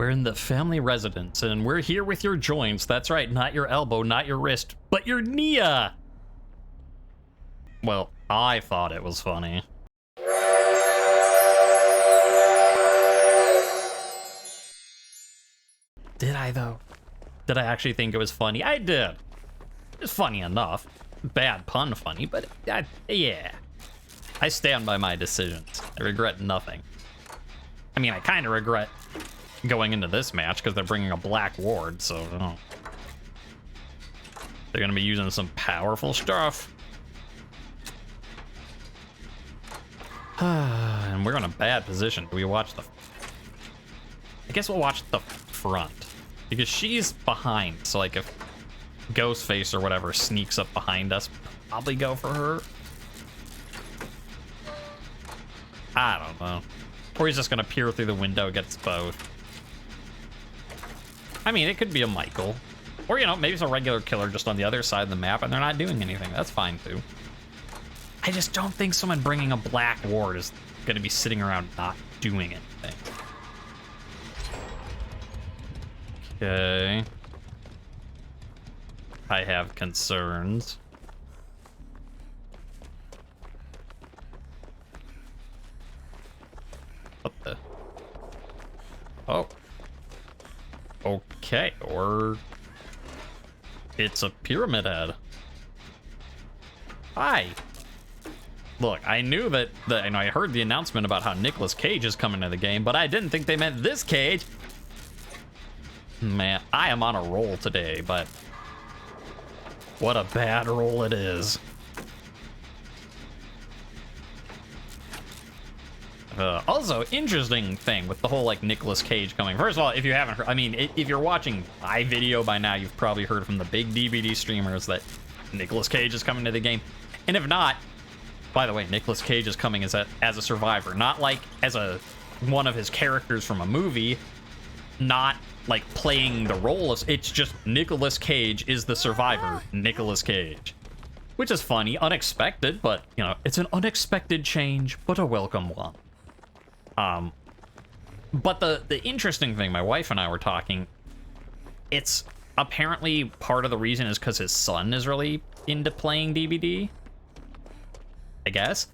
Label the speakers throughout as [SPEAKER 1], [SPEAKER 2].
[SPEAKER 1] We're in the family residence, and we're here with your joints. That's right, not your elbow, not your wrist, but your knee. Well, I thought it was funny. Did I, though? Did I actually think it was funny? I did. It's funny enough. Bad pun funny, but yeah. I stand by my decisions. I regret nothing. I mean, I kind of regret going into this match because they're bringing a black ward, so I don't know. They're going to be using some powerful stuff. And we're in a bad position. Do we watch the... I guess we'll watch the front. Because she's behind, so like if Ghostface or whatever sneaks up behind us, probably go for her. I don't know. Or he's just gonna peer through the window against both. I mean, it could be a Michael. Or, you know, maybe it's a regular killer just on the other side of the map and they're not doing anything. That's fine, too. I just don't think someone bringing a black ward is gonna be sitting around not doing anything. Okay. I have concerns. What the? Oh. Okay, or it's a pyramid head. Hi. Look, I knew that I heard the announcement about how Nicolas Cage is coming to the game, but I didn't think they meant this Cage. Man, I am on a roll today, but what a bad roll it is. Also, interesting thing with the whole like Nicolas Cage coming. First of all, if you haven't heard, I mean, if you're watching my video by now, you've probably heard from the big DVD streamers that Nicolas Cage is coming to the game. And if not, by the way, Nicolas Cage is coming as a survivor, not like as one of his characters from a movie, not like playing the role of, it's just Nicolas Cage is the survivor, Nicolas Cage. Which is funny, unexpected, but, you know, it's an unexpected change, but a welcome one. But the interesting thing, my wife and I were talking, it's apparently part of the reason is because his son is really into playing DBD, I guess.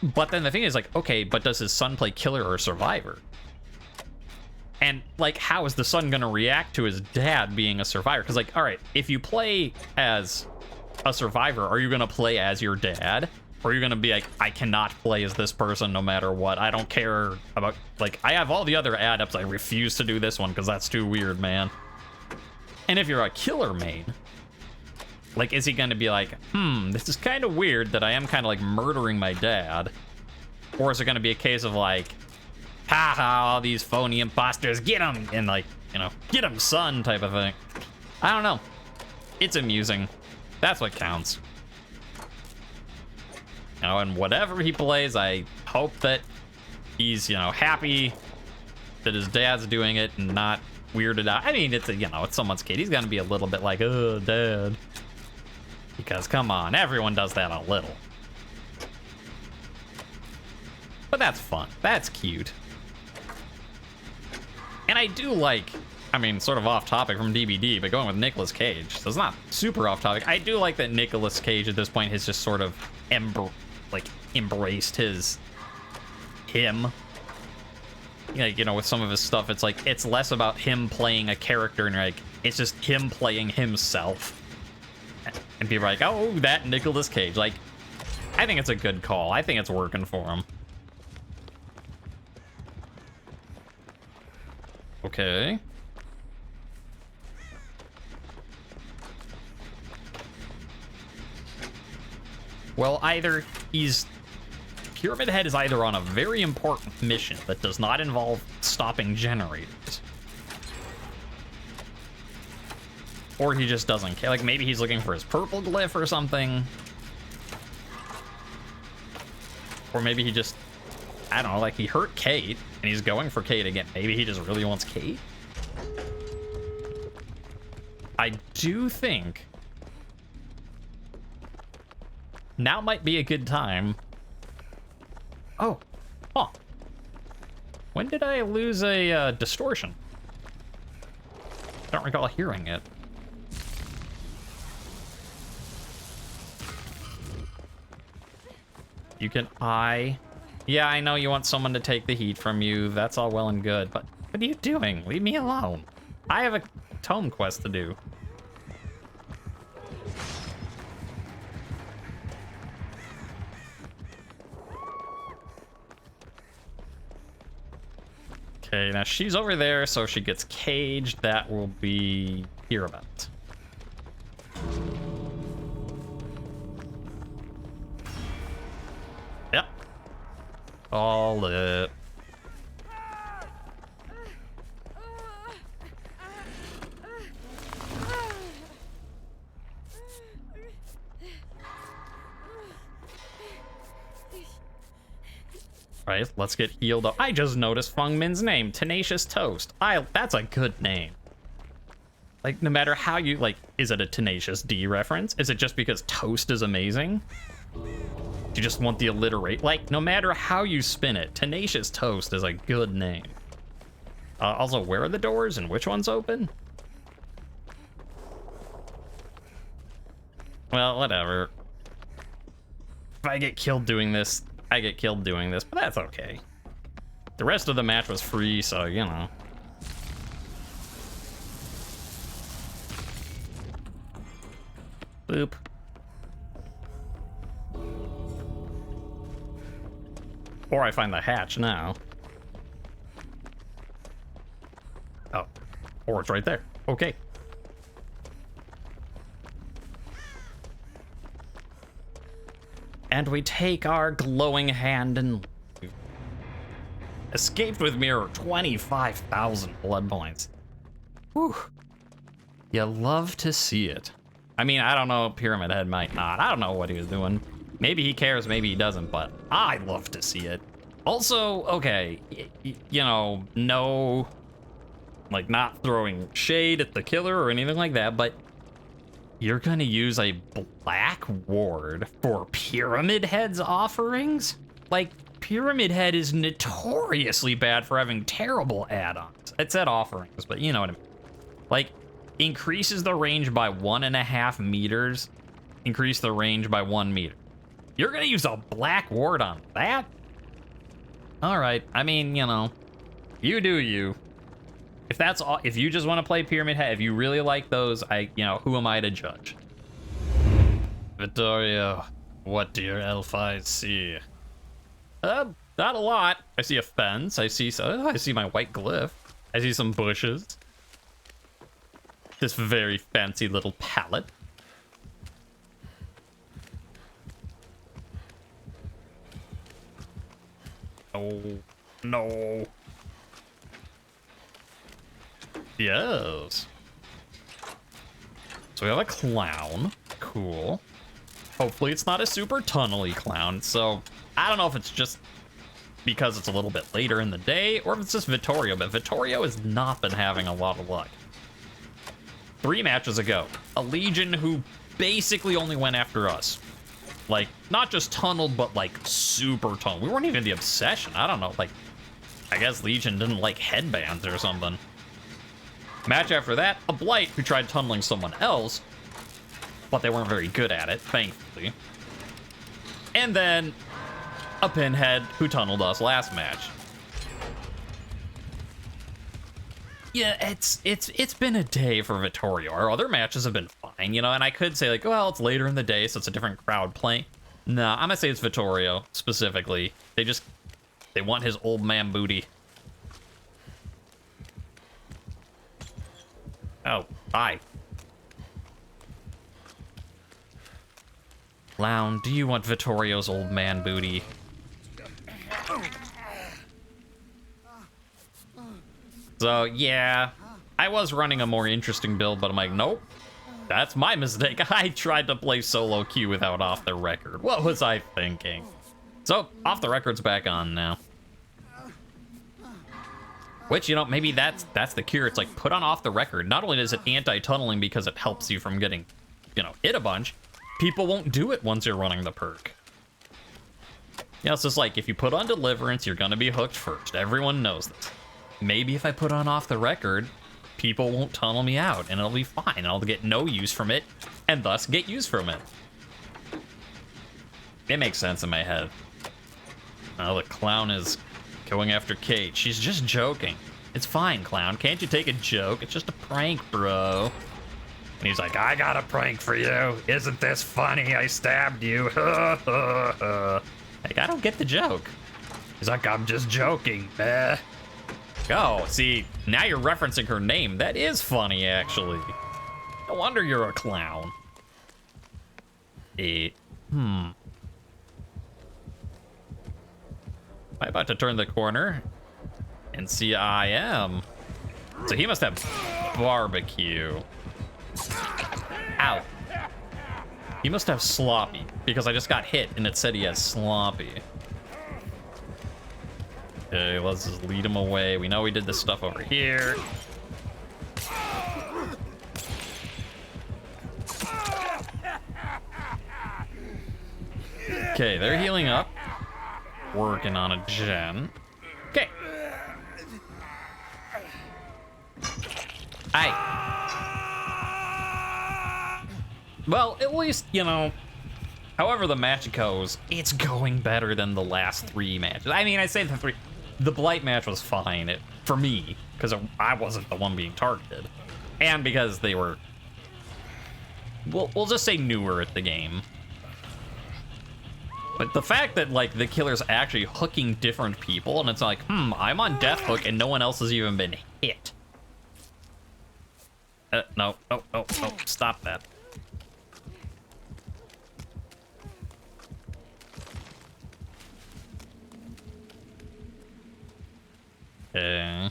[SPEAKER 1] But then the thing is, like, okay, but does his son play killer or survivor? And, like, how is the son gonna react to his dad being a survivor? Because, like, all right, if you play as a survivor, are you gonna play as your dad? Or are you gonna be like, I cannot play as this person no matter what. I don't care about, like, I have all the other adepts. I refuse to do this one because that's too weird, man. And if you're a killer main, like, is he gonna be like, this is kind of weird that I am kind of like murdering my dad? Or is it gonna be a case of like, haha, all these phony imposters, get him, and like, you know, get him, son, type of thing. I don't know. It's amusing. That's what counts. You know, and whatever he plays, I hope that he's, you know, happy that his dad's doing it and not weirded out. I mean, it's, you know, it's someone's kid. He's gonna be a little bit like, oh, dad. Because, come on, everyone does that a little. But that's fun. That's cute. And I do like, I mean, sort of off topic from DBD, but going with Nicolas Cage, so it's not super off topic. I do like that Nicolas Cage at this point has just sort of embraced him. Like, you know, with some of his stuff, it's like, it's less about him playing a character and like, it's just him playing himself. And people are like, oh, that Nicolas Cage. Like, I think it's a good call. I think it's working for him. Okay. Well, either Pyramid Head is either on a very important mission that does not involve stopping generators, or he just doesn't care. Like, maybe he's looking for his purple glyph or something. Or maybe he just, I don't know, like, he hurt Kate, and he's going for Kate again. Maybe he just really wants Kate? I do think now might be a good time. Oh. Huh. When did I lose a distortion? Don't recall hearing it. You can Yeah, I know you want someone to take the heat from you. That's all well and good, but what are you doing? Leave me alone. I have a tome quest to do. Okay, now she's over there, so if she gets caged, that will be hereabouts. Yep. All lit. Right, let's get healed up. I just noticed Feng Min's name, Tenacious Toast. That's a good name. Like, no matter how you, like, is it a Tenacious D reference? Is it just because Toast is amazing? You just want the alliterate? Like, no matter how you spin it, Tenacious Toast is a good name. Also, where are the doors and which one's open? Well, whatever. If I get killed doing this, I get killed doing this, but that's okay. The rest of the match was free, so, you know. Boop. Or I find the hatch now. Oh. Or it's right there. Okay. And we take our glowing hand and escaped with mirror 25,000 blood points. Whew. You love to see it. I mean, I don't know, Pyramid Head might not. I don't know what he was doing. Maybe he cares, maybe he doesn't, but I love to see it. Also, okay, you know, no, like, not throwing shade at the killer or anything like that, but you're gonna use a black ward for Pyramid Head's offerings? Like, Pyramid Head is notoriously bad for having terrible add-ons. It said offerings, but you know what I mean. Like, increases the range by 1.5 meters, increase the range by 1 meter. You're gonna use a black ward on that? All right, I mean, you know, you do you. If that's all, if you just want to play Pyramid Head, if you really like those, you know, who am I to judge? Vittorio, what do your elf eyes see? Not a lot. I see a fence. I see my white glyph. I see some bushes. This very fancy little pallet. Oh, no. Yes. So we have a clown. Cool. Hopefully it's not a super tunnely clown. So I don't know if it's just because it's a little bit later in the day or if it's just Vittorio, but Vittorio has not been having a lot of luck. 3 matches ago, a Legion who basically only went after us. Like, not just tunneled, but like super tunneled. We weren't even the obsession. I don't know, like, I guess Legion didn't like headbands or something. Match after that, a Blight who tried tunneling someone else, but they weren't very good at it, thankfully. And then a Pinhead who tunneled us last match. Yeah, it's been a day for Vittorio. Our other matches have been fine, you know, and I could say like, well, it's later in the day, so it's a different crowd playing. No, I'm gonna say it's Vittorio specifically. They want his old man booty. Oh, hi. Clown, do you want Vittorio's old man booty? So, yeah, I was running a more interesting build, but I'm like, nope, that's my mistake. I tried to play solo queue without off the record. What was I thinking? So, off the record's back on now. Which, you know, maybe that's the cure. It's like, put on off the record. Not only is it anti-tunneling because it helps you from getting, you know, hit a bunch, people won't do it once you're running the perk. You know, it's just like, if you put on Deliverance, you're gonna be hooked first. Everyone knows this. Maybe if I put on off the record, people won't tunnel me out, and it'll be fine, and I'll get no use from it, and thus get use from it. It makes sense in my head. Oh, the clown is going after Kate. She's just joking. It's fine, clown. Can't you take a joke? It's just a prank, bro. And he's like, I got a prank for you. Isn't this funny? I stabbed you. Like, I don't get the joke. He's like, I'm just joking. Oh, see, now you're referencing her name. That is funny, actually. No wonder you're a clown. Am I about to turn the corner and see I am. So he must have barbecue. Ow. He must have sloppy because I just got hit and it said he has sloppy. Okay, let's just lead him away. We know we did this stuff over here. Okay, they're healing up. Working on a gen. Okay. Well, at least, you know, however the match goes, it's going better than the last 3 matches. I mean, I say the 3. The Blight match was fine for me, because I wasn't the one being targeted. And because they were, we'll just say newer at the game. But the fact that, like, the killer's actually hooking different people, and it's like, I'm on death hook and no one else has even been hit. No, stop that. Okay.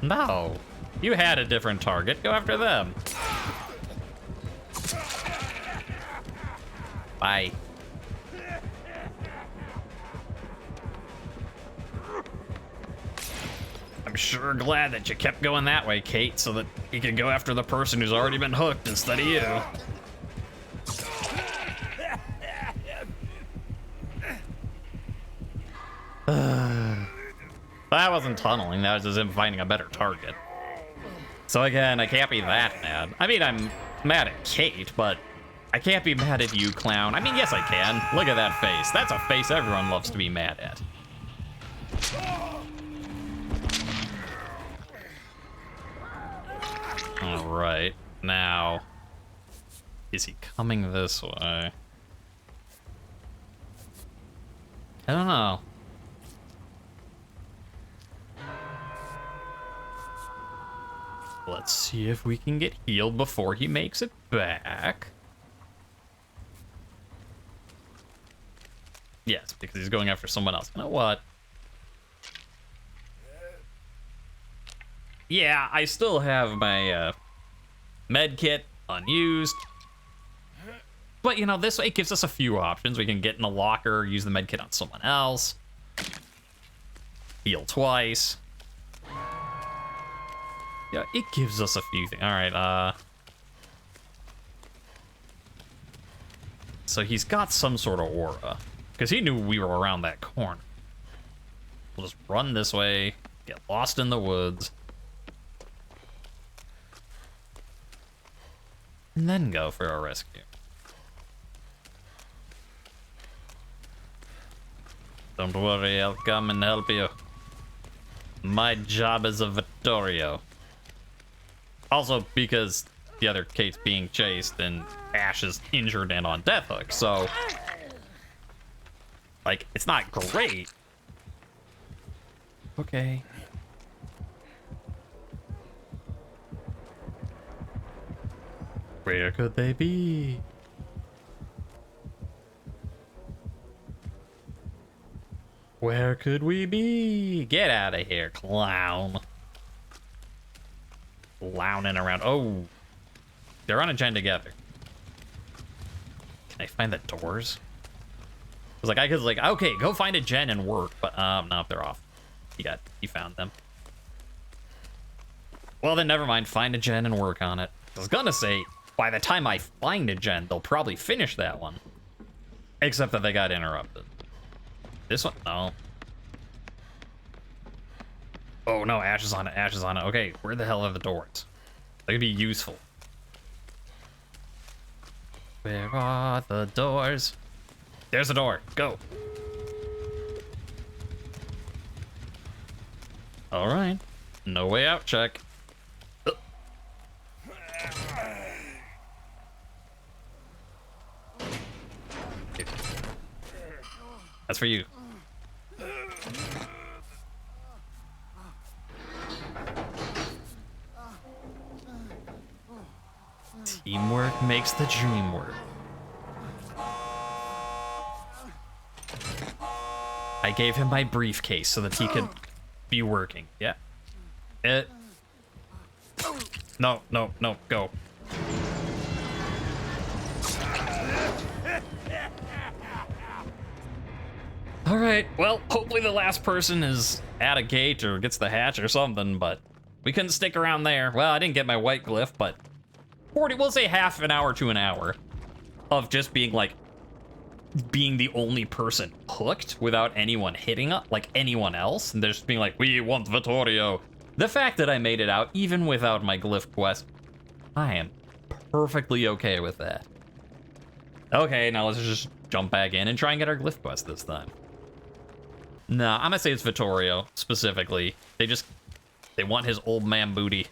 [SPEAKER 1] No, you had a different target. Go after them. Bye. I'm sure glad that you kept going that way, Kate, so that you can go after the person who's already been hooked instead of you. That wasn't tunneling, that was just him finding a better target. So again, I can't be that mad. I mean, I'm mad at Kate, but I can't be mad at you, clown. I mean, yes, I can. Look at that face. That's a face everyone loves to be mad at. All right, now, is he coming this way? I don't know. Let's see if we can get healed before he makes it back. Yes, because he's going after someone else. You know what? Yeah, I still have my med kit unused. But, you know, this way it gives us a few options. We can get in a locker, use the med kit on someone else. Heal twice. Yeah, it gives us a few things. All right, so he's got some sort of aura, because he knew we were around that corner. We'll just run this way, get lost in the woods, and then go for a rescue. Don't worry, I'll come and help you. My job is a Vittorio. Also, because the other Kate's being chased and Ash is injured and on death hook, so like, it's not great. Okay. Where could they be? Where could we be? Get out of here, clown. Clowning around. Oh, they're on a gen together. Can I find the doors? I was like, I could like, okay, go find a gen and work, but no, they're off. He found them. Well, then never mind. Find a gen and work on it. I was gonna say, by the time I find a gen, they'll probably finish that one. Except that they got interrupted. This one? No. Oh no, Ash is on it, Ash is on it. Okay, where the hell are the doors? They could be useful. Where are the doors? There's the door. Go. All right. No way out check. That's for you. Teamwork makes the dream work. I gave him my briefcase so that he could be working. Yeah. No, no, no, go. All right, well, hopefully the last person is at a gate or gets the hatch or something, but we couldn't stick around there. Well, I didn't get my white glyph, but 40, we'll say half an hour to an hour of just being like, being the only person hooked without anyone hitting up, like anyone else, and they're just being like, we want Vittorio. The fact that I made it out, even without my glyph quest, I am perfectly okay with that. Okay, now let's just jump back in and try and get our glyph quest this time. Nah, I'm gonna say it's Vittorio, specifically. They want his old man booty.